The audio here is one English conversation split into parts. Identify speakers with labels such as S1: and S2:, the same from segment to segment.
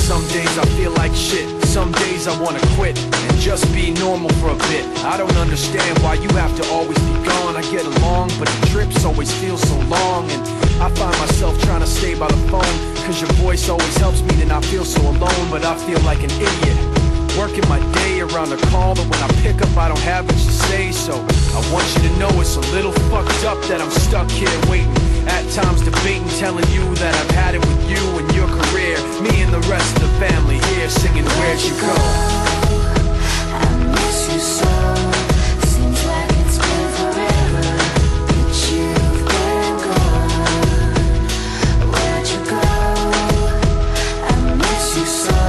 S1: Some days I feel like shit, some days I wanna quit and just be normal for a bit. I don't understand why you have to always be gone. I get along, but the trips always feel so long. And I find myself trying to stay by the phone, cause your voice always helps me to not feel so alone. But I feel like an idiot, working my day around a call that when I pick up I don't have much to say. So I want you to know it's a little fucked up that I'm stuck here waiting, at times debating, telling you that I've had it with you and your career. Me and the rest of the family here singing Where'd You Go?
S2: I miss you so. Seems like it's been forever that you've been gone. Where'd you go? I miss you so.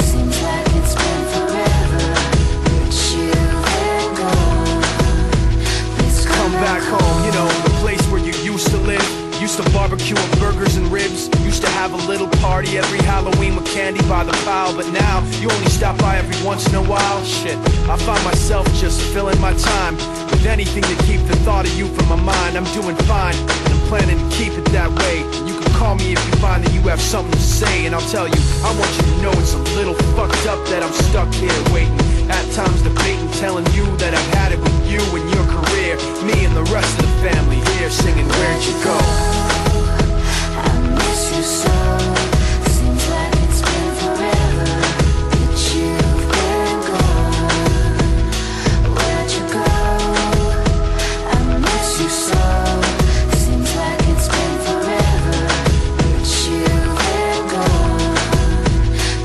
S2: Seems like it's been forever that you've been gone. Please
S1: Come back home, you know, the place where you used to live. Used to barbecue and burgers and ribs. Used to have a little party every Halloween with candy by the pile. But now, you only stop by every once in a while. Shit, I find myself just filling my time with anything to keep the thought of you from my mind. I'm doing fine, and I'm planning to keep it that way. You can call me if you find that you have something to say, and I'll tell you, I want you to know it's a little fucked up that I'm stuck here waiting, at times debating, telling you that I've had it with you and your career. Me and the rest of the family here singing Where'd You Go?
S2: I miss you so. Seems like it's been forever that you've been gone. Where'd you go? I miss you so. Seems like it's been forever that you've been gone.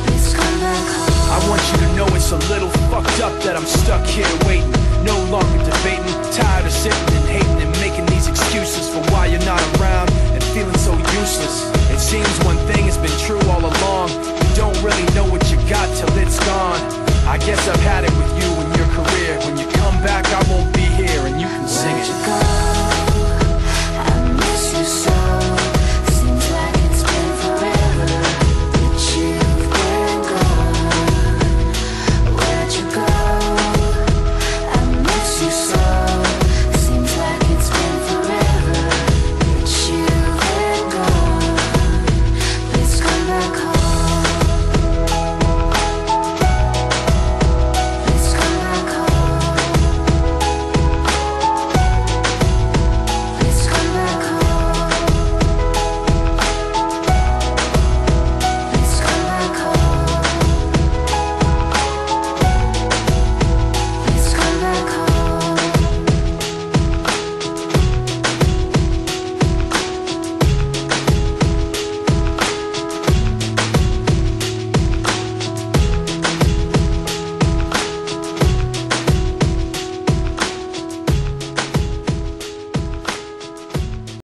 S2: Please come back home.
S1: I want you to know it's a little fucked up that I'm stuck here waiting, no longer debating, tired of sitting and hating and making these excuses for why you're not around and feeling so useless. It seems one thing has been true all along, you don't really know what you got till it's gone. I guess I've had it with you and your career. When you come back I won't be here and you can sing it.